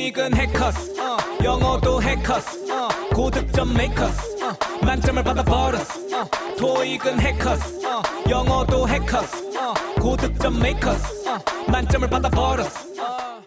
토익은 해커스 영어도 해커스 고득점 메이커스 만점을 받아버렸어 토익은 해커스 영어도 해커스 고득점 메이커스 만점을 받아버렸어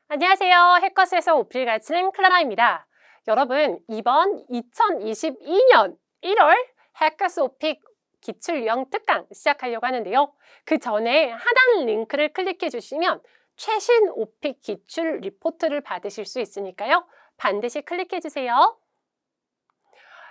안녕하세요. 해커스에서 오피를 가르치는 클라라입니다. 여러분, 이번 2022년 1월 해커스 오픽 기출유형 특강 시작하려고 하는데요. 그 전에 하단 링크를 클릭해 주시면 최신 오픽 기출 리포트를 받으실 수 있으니까요. 반드시 클릭해 주세요.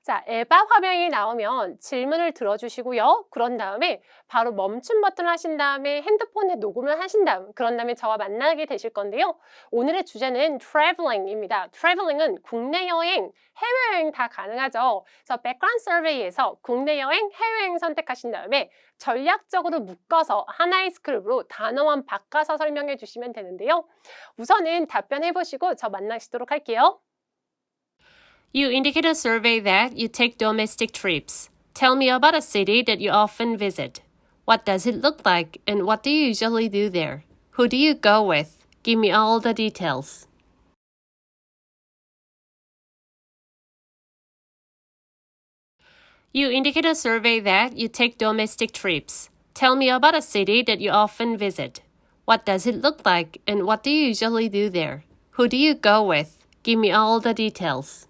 자, 에바 화면이 나오면 질문을 들어주시고요. 그런 다음에 바로 멈춤 버튼을 하신 다음에 핸드폰에 녹음을 하신 다음 그런 다음에 저와 만나게 되실 건데요. 오늘의 주제는 traveling입니다. traveling은 국내 여행, 해외여행 다 가능하죠. 그래서 백그라운드 서베이에서 국내 여행, 해외여행 선택하신 다음에 전략적으로 묶어서 하나의 스크립으로 단어만 바꿔서 설명해 주시면 되는데요. 우선은 답변해 보시고 저 만나시도록 할게요. You indicate a survey that you take domestic trips. Tell me about a city that you often visit. What does it look like and what do you usually do there? Who do you go with? Give me all the details. You indicate a survey that you take domestic trips. Tell me about a city that you often visit. What does it look like and what do you usually do there? Who do you go with? Give me all the details.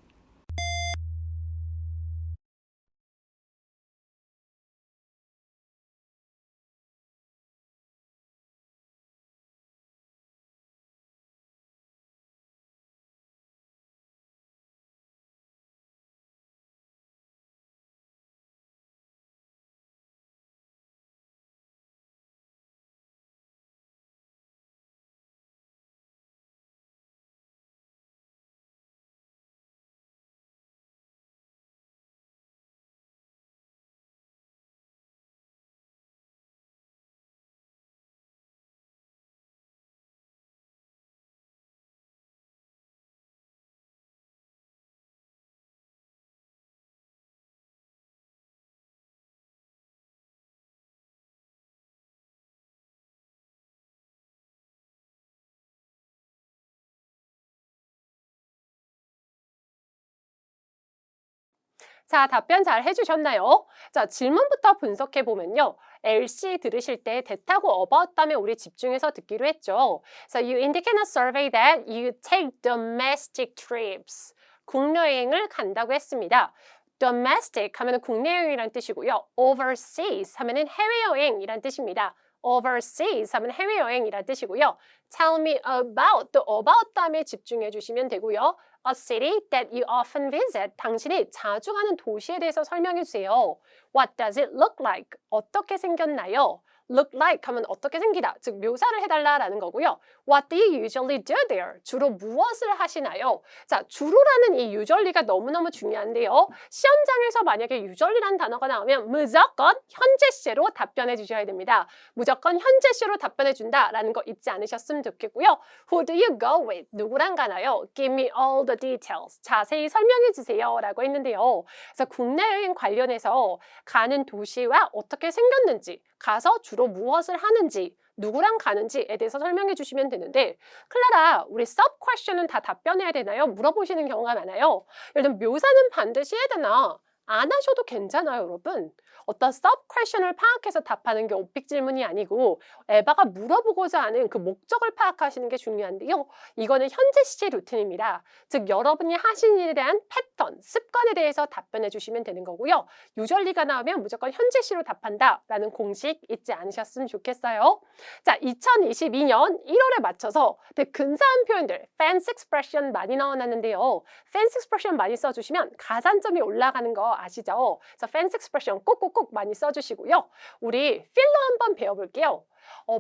자, 답변 잘 해주셨나요? 자, 질문부터 분석해 보면요. LC 들으실 때 that하고 about 다음에 우리 집중해서 듣기로 했죠. So you indicate in a survey that you take domestic trips. 국내 여행을 간다고 했습니다. domestic 하면 국내 여행이란 뜻이고요. overseas 하면 해외여행이란 뜻입니다. overseas 하면 해외여행이란 뜻이고요. Tell me about, 또 about 다음에 집중해 주시면 되고요. A city that you often visit. 당신이 자주 가는 도시에 대해서 설명해 주세요. What does it look like? 어떻게 생겼나요? Look like 하면 어떻게 생기다, 즉 묘사를 해달라라는 거고요. What do you usually do there? 주로 무엇을 하시나요? 자, 주로라는 이 usually가 너무너무 중요한데요. 시험장에서 만약에 usually라는 단어가 나오면 무조건 현재 시제로 답변해 주셔야 됩니다. 무조건 현재 시로 답변해 준다라는 거 잊지 않으셨으면 좋겠고요. Who do you go with? 누구랑 가나요? Give me all the details. 자세히 설명해 주세요 라고 했는데요. 그래서 국내 여행 관련해서 가는 도시와 어떻게 생겼는지, 가서 주로 무엇을 하는지, 누구랑 가는지에 대해서 설명해 주시면 되는데, 클라라, 우리 sub question은 다 답변해야 되나요? 물어보시는 경우가 많아요. 예를 들면 묘사는 반드시 해야 되나? 안 하셔도 괜찮아요, 여러분. 어떤 sub question을 파악해서 답하는 게 오픽 질문이 아니고 에바가 물어보고자 하는 그 목적을 파악하시는 게 중요한데요. 이거는 현재 시제 루틴입니다. 즉 여러분이 하신 일에 대한 패턴, 습관에 대해서 답변해 주시면 되는 거고요. 유절리가 나오면 무조건 현재 시로 답한다라는 공식 잊지 않으셨으면 좋겠어요. 자, 2022년 1월에 맞춰서 되게 근사한 표현들, fancy expression 많이 넣어놨는데요. fancy expression 많이 써주시면 가산점이 올라가는 거 아시죠? 그래서 fancy expression 꼭꼭꼭 많이 써주시고요. 우리 필러 한번 배워볼게요.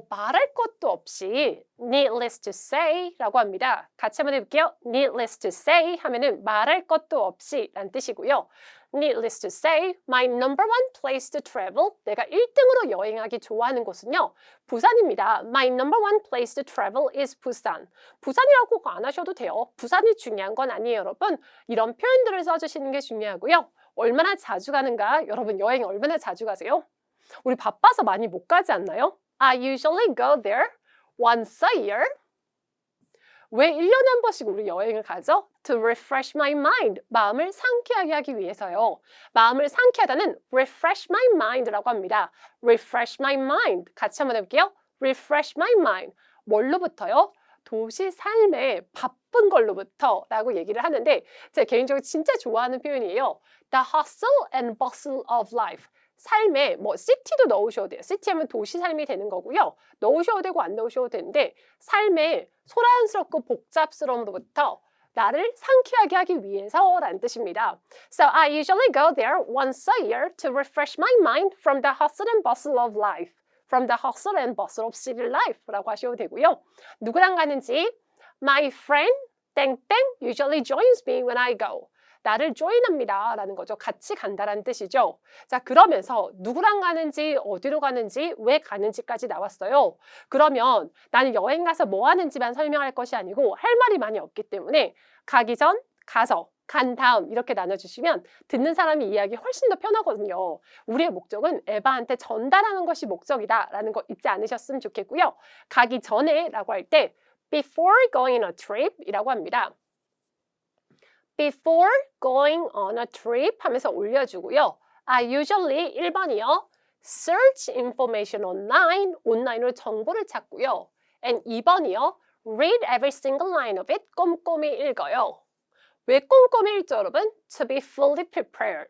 말할 것도 없이 needless to say 라고 합니다. 같이 한번 해볼게요. needless to say 하면은 말할 것도 없이 라는 뜻이고요. needless to say, my number one place to travel. 내가 1등으로 여행하기 좋아하는 곳은요. 부산입니다. My number one place to travel is 부산. 부산이라고 안 하셔도 돼요. 부산이 중요한 건 아니에요, 여러분. 이런 표현들을 써주시는 게 중요하고요. 얼마나 자주 가는가? 여러분 여행 얼마나 자주 가세요? 우리 바빠서 많이 못 가지 않나요? I usually go there once a year. 왜 1년에 한 번씩 우리 여행을 가죠? To refresh my mind. 마음을 상쾌하게 하기 위해서요. 마음을 상쾌하다는 refresh my mind라고 합니다. refresh my mind. 같이 한번 해볼게요. refresh my mind. 뭘로부터요? 도시 삶의 바쁜 걸로부터 라고 얘기를 하는데 제가 개인적으로 진짜 좋아하는 표현이에요. The hustle and bustle of life. 삶에 뭐 city도 넣으셔도 돼요. city 하면 도시 삶이 되는 거고요. 넣으셔도 되고 안 넣으셔도 되는데 삶의 소란스럽고 복잡스러움으로부터 나를 상쾌하게 하기 위해서라는 뜻입니다. So I usually go there once a year to refresh my mind from the hustle and bustle of life. From the hustle and bustle of city life라고 하셔도 되고요. 누구랑 가는지 My friend 땡땡 usually joins me when I go. 나를 join합니다 라는 거죠. 같이 간다라는 뜻이죠. 자, 그러면서 누구랑 가는지, 어디로 가는지, 왜 가는지까지 나왔어요. 그러면 나는 여행 가서 뭐 하는지만 설명할 것이 아니고 할 말이 많이 없기 때문에 가기 전, 가서, 간 다음 이렇게 나눠주시면 듣는 사람이 이해하기 훨씬 더 편하거든요. 우리의 목적은 에바한테 전달하는 것이 목적이다 라는 거 잊지 않으셨으면 좋겠고요. 가기 전에 라고 할 때 before going on a trip 이라고 합니다. Before going on a trip 하면서 올려주고요. I usually 1번이요. Search information online. 온라인으로 정보를 찾고요. And 2번이요. Read every single line of it. 꼼꼼히 읽어요. 왜 꼼꼼히 읽죠, 여러분? To be fully prepared.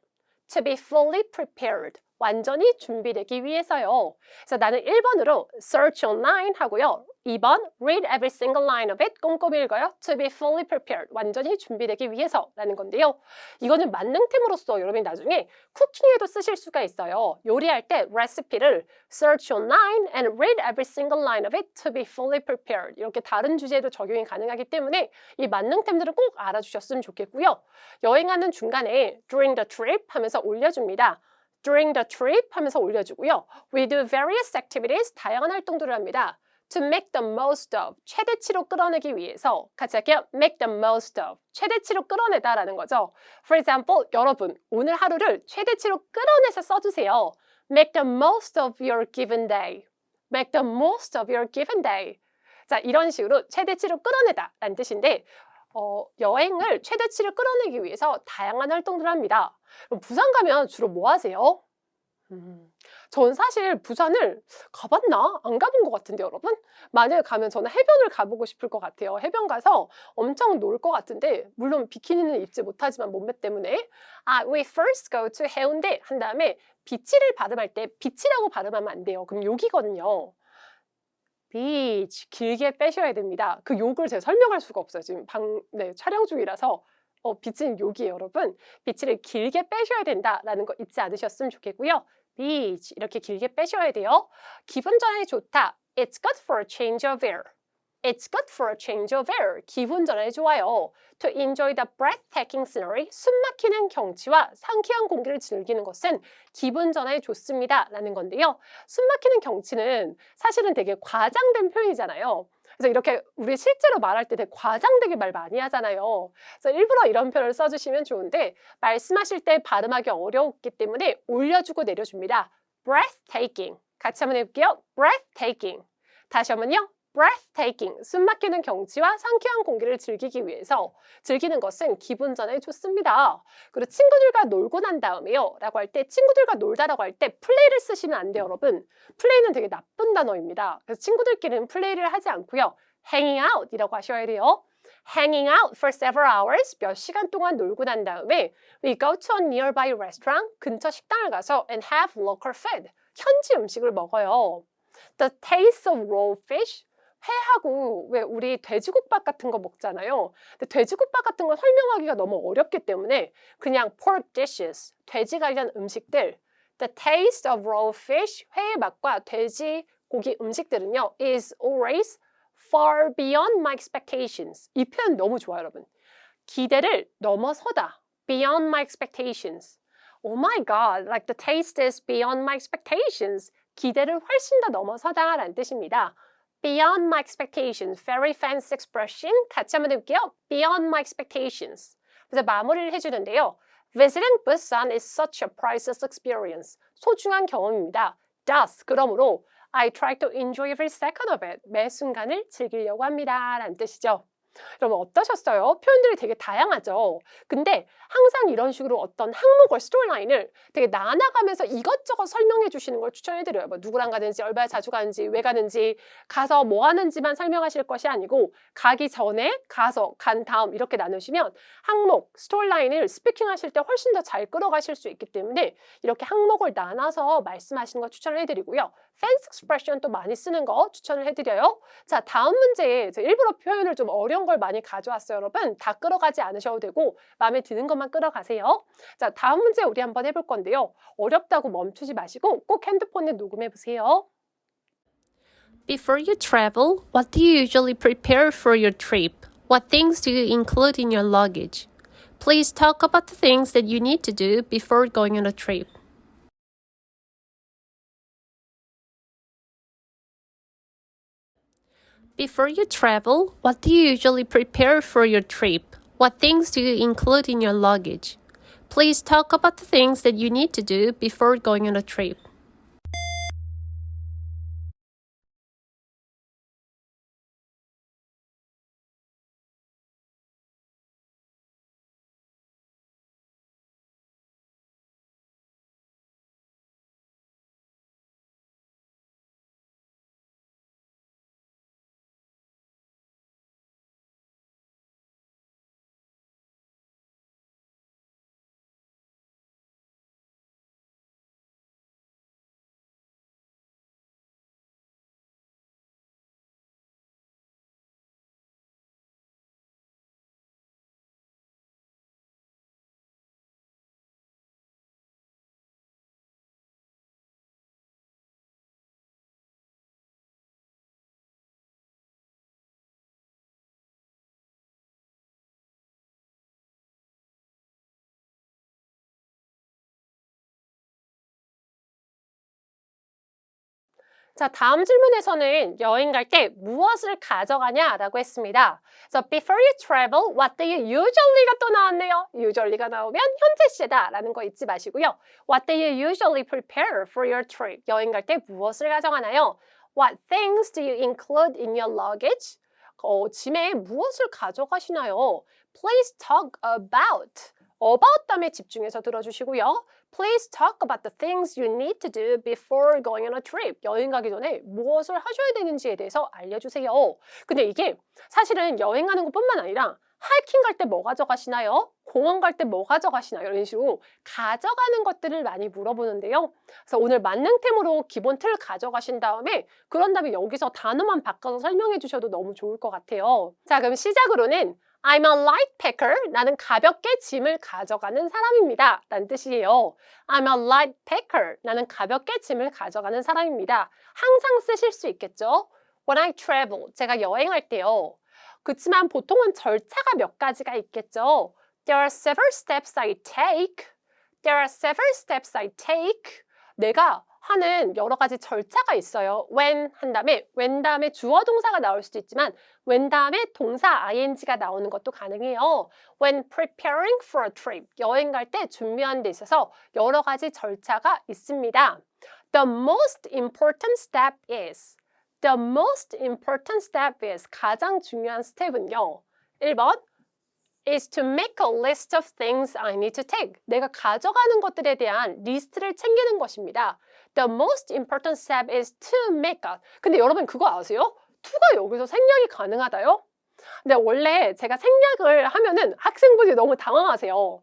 To be fully prepared. 완전히 준비되기 위해서요. 그래서 나는 1번으로 search online 하고요. 2번 read every single line of it. 꼼꼼히 읽어요. To be fully prepared. 완전히 준비되기 위해서라는 건데요. 이거는 만능템으로서 여러분이 나중에 쿠킹에도 쓰실 수가 있어요. 요리할 때 레시피를 search online and read every single line of it to be fully prepared. 이렇게 다른 주제에도 적용이 가능하기 때문에 이 만능템들을 꼭 알아주셨으면 좋겠고요. 여행하는 중간에 during the trip 하면서 올려줍니다. During the trip 하면서 올려주고요. We do various activities, 다양한 활동들을 합니다. To make the most of, 최대치로 끌어내기 위해서 같이 할게요. Make the most of, 최대치로 끌어내다라는 거죠. For example, 여러분 오늘 하루를 최대치로 끌어내서 써주세요. Make the most of your given day. Make the most of your given day. 자, 이런 식으로 최대치로 끌어내다 라는 뜻인데 여행을 최대치로 끌어내기 위해서 다양한 활동들을 합니다. 그럼 부산 가면 주로 뭐 하세요? 전 사실 부산을 가봤나? 안 가본 것 같은데 여러분? 만약에 가면 저는 해변을 가보고 싶을 것 같아요. 해변 가서 엄청 놀 것 같은데 물론 비키니는 입지 못하지만 몸매 때문에 We first go to 해운대 한 다음에 비치를 발음할 때 비치라고 발음하면 안 돼요. 그럼 욕이거든요. 비치 길게 빼셔야 됩니다. 그 욕을 제가 설명할 수가 없어요. 지금 촬영 중이라서 비치는 욕이에요, 여러분. 비치를 길게 빼셔야 된다라는 거 잊지 않으셨으면 좋겠고요. 비치 이렇게 길게 빼셔야 돼요. 기분 전환이 좋다. It's good for a change of air. It's good for a change of air. 기분 전환이 좋아요. To enjoy the breathtaking scenery. 숨막히는 경치와 상쾌한 공기를 즐기는 것은 기분 전환이 좋습니다. 라는 건데요. 숨막히는 경치는 사실은 되게 과장된 표현이잖아요. 그래서 이렇게 우리 실제로 말할 때 되게 과장되게 말 많이 하잖아요. 그래서 일부러 이런 표현을 써주시면 좋은데 말씀하실 때 발음하기 어려웠기 때문에 올려주고 내려줍니다. breathtaking. 같이 한번 해볼게요. breathtaking. 다시 한번요. breathtaking. 숨막히는 경치와 상쾌한 공기를 즐기기 위해서 즐기는 것은 기분 전환이 좋습니다. 그리고 친구들과 놀고 난 다음에요. 라고 할 때 친구들과 놀다라고 할 때 플레이를 쓰시면 안 돼요, 여러분. 플레이는 되게 나쁜 단어입니다. 그래서 친구들끼리는 플레이를 하지 않고요. hanging out 이라고 하셔야 돼요. hanging out for several hours 몇 시간 동안 놀고 난 다음에 we go to a nearby restaurant 근처 식당을 가서 and have local food 현지 음식을 먹어요. The taste of raw fish 회하고 왜 우리 돼지국밥 같은 거 먹잖아요. 근데 돼지국밥 같은 건 설명하기가 너무 어렵기 때문에 그냥 pork dishes, 돼지 관련 음식들 The taste of raw fish, 회의 맛과 돼지고기 음식들은요 is always far beyond my expectations. 이 표현 너무 좋아요, 여러분. 기대를 넘어서다. Beyond my expectations. Oh my God, like the taste is beyond my expectations. 기대를 훨씬 더 넘어서다 라는 뜻입니다. Beyond my expectations. Very fancy expression. 같이 한번 해볼게요. Beyond my expectations. 그래서 마무리를 해주는데요. Visiting Busan is such a priceless experience. 소중한 경험입니다. Thus, 그러므로 I try to enjoy every second of it. 매 순간을 즐기려고 합니다. 라는 뜻이죠. 여러분 어떠셨어요? 표현들이 되게 다양하죠. 근데 항상 이런 식으로 어떤 항목을 스토리라인을 되게 나눠가면서 이것저것 설명해 주시는 걸 추천해드려요. 뭐 누구랑 가는지, 얼마나 자주 가는지, 왜 가는지, 가서 뭐 하는지만 설명하실 것이 아니고 가기 전에, 가서, 간 다음 이렇게 나누시면 항목, 스토리라인을 스피킹 하실 때 훨씬 더 잘 끌어가실 수 있기 때문에 이렇게 항목을 나눠서 말씀하시는 거 추천을 해드리고요. fancy expression 또 많이 쓰는 거 추천을 해드려요. 자, 다음 문제에 제가 일부러 표현을 좀 어려운 걸 많이 가져왔어요, 여러분. 다 끌어가지 않으셔도 되고 마음에 드는 것만 끌어가세요. 자, 다음 문제 우리 한번 해볼 건데요. 어렵다고 멈추지 마시고 꼭 핸드폰에 녹음해 보세요. Before you travel, what do you usually prepare for your trip? What things do you include in your luggage? Please talk about the things that you need to do before going on a trip. Before you travel, what do you usually prepare for your trip? What things do you include in your luggage? Please talk about the things that you need to do before going on a trip. 자, 다음 질문에서는 여행 갈 때 무엇을 가져가냐라고 했습니다. So before you travel, what do you usually가 또 나왔네요. usually가 나오면 현재 시제다라는 거 잊지 마시고요. What do you usually prepare for your trip? 여행 갈 때 무엇을 가져가나요? What things do you include in your luggage? 짐에 무엇을 가져가시나요? Please talk about 다음에 집중해서 들어주시고요. Please talk about the things you need to do before going on a trip. 여행 가기 전에 무엇을 하셔야 되는지에 대해서 알려주세요. 근데 이게 사실은 여행 가는 것뿐만 아니라 하이킹 갈 때 뭐 가져가시나요? 공원 갈 때 뭐 가져가시나요? 이런 식으로 가져가는 것들을 많이 물어보는데요. 그래서 오늘 만능템으로 기본 틀 가져가신 다음에 그런 다음에 여기서 단어만 바꿔서 설명해 주셔도 너무 좋을 것 같아요. 자, 그럼 시작으로는 I'm a light packer. 나는 가볍게 짐을 가져가는 사람입니다. 라는 뜻이에요. I'm a light packer. 나는 가볍게 짐을 가져가는 사람입니다. 항상 쓰실 수 있겠죠? When I travel. 제가 여행할 때요. 그렇지만 보통은 절차가 몇 가지가 있겠죠. There are several steps I take. There are several steps I take. 내가 하는 여러 가지 절차가 있어요. when 한 다음에 주어 동사가 나올 수도 있지만 when 다음에 동사 ing가 나오는 것도 가능해요. When preparing for a trip, 여행 갈 때 준비하는 데 있어서 여러 가지 절차가 있습니다. The most important step is 가장 중요한 스텝은요. 1번 is to make a list of things I need to take. 내가 가져가는 것들에 대한 리스트를 챙기는 것입니다. The most important step is to make a. 근데 여러분 그거 아세요? to가 여기서 생략이 가능하다요? 근데 원래 제가 생략을 하면은 학생분이 너무 당황하세요.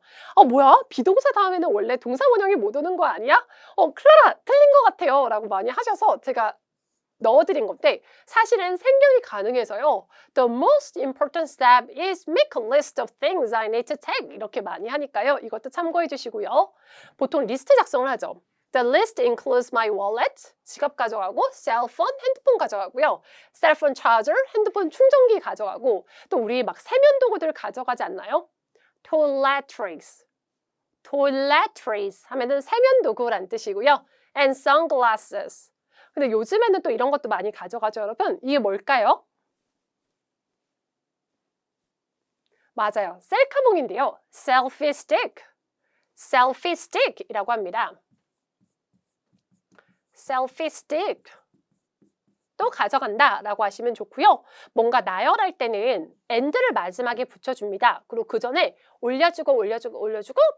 뭐야? 비동사 다음에는 원래 동사 원형이 못 오는 거 아니야? 클라라 틀린 것 같아요. 라고 많이 하셔서 제가 넣어드린 건데 사실은 생략이 가능해서요. The most important step is make a list of things I need to take. 이렇게 많이 하니까요. 이것도 참고해 주시고요. 보통 리스트 작성을 하죠. The list includes my wallet, 지갑 가져가고, cell phone, 핸드폰 가져가고요. cell phone charger, 핸드폰 충전기 가져가고, 또 우리 막 세면 도구들 가져가지 않나요? toiletries 하면은 세면 도구란 뜻이고요. and sunglasses. 근데 요즘에는 또 이런 것도 많이 가져가죠, 여러분. 이게 뭘까요? 맞아요. 셀카봉인데요. selfie stick이라고 합니다. selfie stick. 또 가져간다 라고 하시면 좋고요. 뭔가 나열할 때는 and를 마지막에 붙여줍니다. 그리고 그 전에 올려주고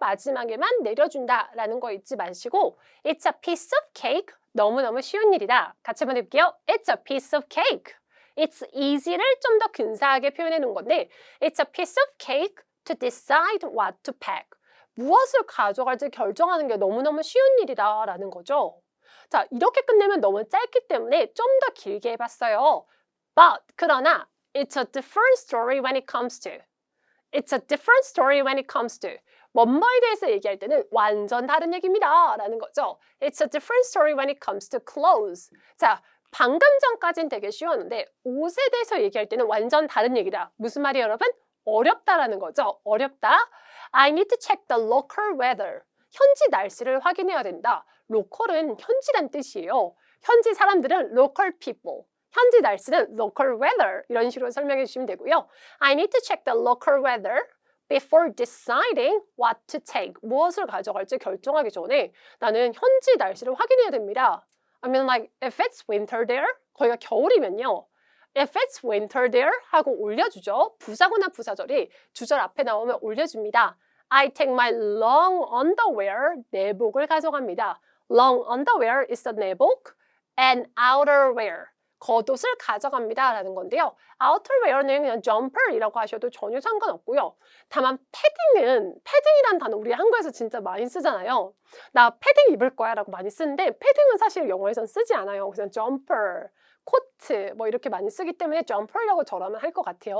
마지막에만 내려준다 라는 거 잊지 마시고 It's a piece of cake. 너무너무 쉬운 일이다. 같이 한번 해볼게요. It's a piece of cake. It's easy를 좀 더 근사하게 표현해 놓은 건데 It's a piece of cake to decide what to pack. 무엇을 가져갈지 결정하는 게 너무너무 쉬운 일이다 라는 거죠. 자, 이렇게 끝내면 너무 짧기 때문에 좀 더 길게 해봤어요. But, 그러나 It's a different story when it comes to. It's a different story when it comes to. 뭐뭐에 대해서 얘기할 때는 완전 다른 얘기입니다 라는 거죠. It's a different story when it comes to clothes. 자, 방금 전까지는 되게 쉬웠는데 옷에 대해서 얘기할 때는 완전 다른 얘기다. 무슨 말이에요, 여러분? 어렵다라는 거죠. 어렵다. I need to check the local weather. 현지 날씨를 확인해야 된다. 로컬은 현지란 뜻이에요. 현지 사람들은 local people. 현지 날씨는 local weather. 이런 식으로 설명해 주시면 되고요. I need to check the local weather before deciding what to take. 무엇을 가져갈지 결정하기 전에 나는 현지 날씨를 확인해야 됩니다. I mean, like, if it's winter there, 거기가 겨울이면요. If it's winter there 하고 올려주죠. 부사구나 부사절이 주절 앞에 나오면 올려줍니다. I take my long underwear, 내복을 가져갑니다. Long underwear is the 내복 and outerwear, 겉옷을 가져갑니다 라는 건데요. outerwear는 그냥 jumper이라고 하셔도 전혀 상관없고요. 다만 패딩이란 단어 우리 한국에서 진짜 많이 쓰잖아요. 나 패딩 입을 거야 라고 많이 쓰는데 패딩은 사실 영어에선 쓰지 않아요. 그냥 jumper, 코트 뭐 이렇게 많이 쓰기 때문에 jumper이라고 저라면 할 것 같아요.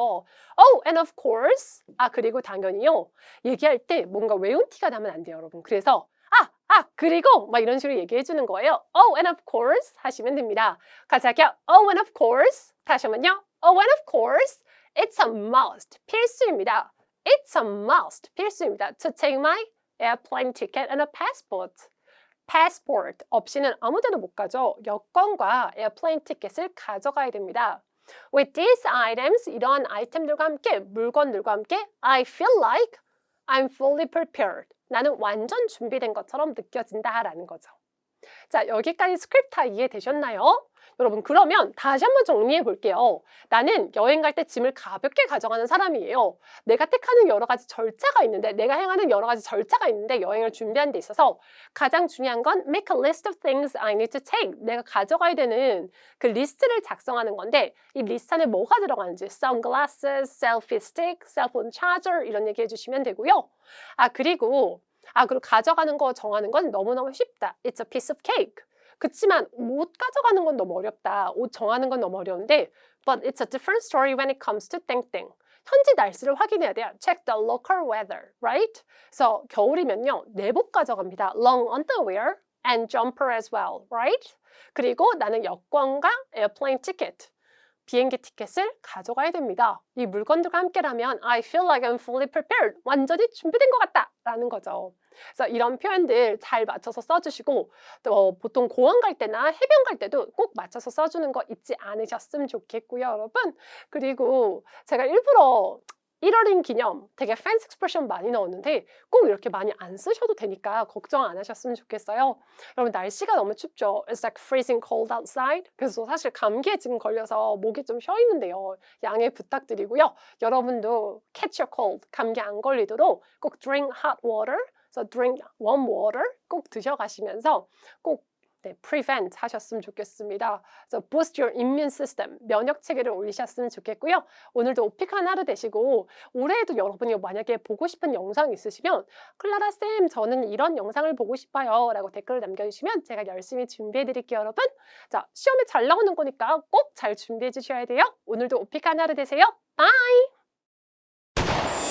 Oh, and of course. 그리고 당연히요. 얘기할 때 뭔가 외운 티가 나면 안 돼요, 여러분. 그래서 그리고 막 이런 식으로 얘기해 주는 거예요. Oh, and of course 하시면 됩니다. 같이 할게요. Oh, and of course. 다시 한번요. Oh, and of course. It's a must. 필수입니다. It's a must. 필수입니다. To take my airplane ticket and a passport. passport 없이는 아무 데도 못 가죠. 여권과 에어플레인 티켓을 가져가야 됩니다. With these items, 이러한 아이템들과 함께, 물건들과 함께 I feel like I'm fully prepared. 나는 완전 준비된 것처럼 느껴진다라는 거죠. 자, 여기까지 스크립트 다 이해되셨나요? 여러분, 그러면 다시 한번 정리해 볼게요. 나는 여행 갈 때 짐을 가볍게 가져가는 사람이에요. 내가 택하는 여러 가지 절차가 있는데, 내가 행하는 여러 가지 절차가 있는데 여행을 준비하는 데 있어서 가장 중요한 건 make a list of things I need to take. 내가 가져가야 되는 그 리스트를 작성하는 건데 이 리스트 안에 뭐가 들어가는지 sunglasses, selfie stick, cellphone charger 이런 얘기 해주시면 되고요. 그리고 가져가는 거 정하는 건 너무너무 쉽다. It's a piece of cake. 그치만 옷 가져가는 건 너무 어렵다. 옷 정하는 건 너무 어려운데 But it's a different story when it comes to 땡땡. 현지 날씨를 확인해야 돼요. Check the local weather, right? 그래서 겨울이면요. 내복 가져갑니다. Long underwear and jumper as well, right? 그리고 나는 여권과 airplane ticket. 비행기 티켓을 가져가야 됩니다. 이 물건들과 함께라면 I feel like I'm fully prepared. 완전히 준비된 것 같다 라는 거죠. 그래서 이런 표현들 잘 맞춰서 써주시고 또 보통 공항 갈 때나 해변 갈 때도 꼭 맞춰서 써주는 거 잊지 않으셨으면 좋겠고요, 여러분. 그리고 제가 일부러 1월인 기념 되게 팬시 익스프레션 많이 넣었는데 꼭 이렇게 많이 안 쓰셔도 되니까 걱정 안 하셨으면 좋겠어요. 여러분 날씨가 너무 춥죠. It's like freezing cold outside. 그래서 사실 감기에 지금 걸려서 목이 좀 쉬어 있는데요. 양해 부탁드리고요. 여러분도 catch your cold, 감기 안 걸리도록 꼭 drink hot water, so drink warm water 꼭 드셔가시면서 꼭 prevent 하셨으면 좋겠습니다. 그래서 boost your immune system, 면역 체계를 올리셨으면 좋겠고요. 오늘도 오픽한 하루 되시고 올해에도 여러분이 만약에 보고 싶은 영상 있으시면 클라라쌤 저는 이런 영상을 보고 싶어요 라고 댓글을 남겨주시면 제가 열심히 준비해 드릴게요, 여러분. 자, 시험에 잘 나오는 거니까 꼭 잘 준비해 주셔야 돼요. 오늘도 오픽한 하루 되세요. 바이!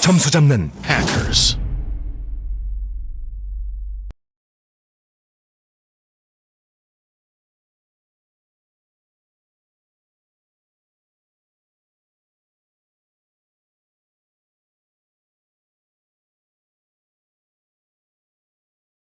점수 잡는 Hackers.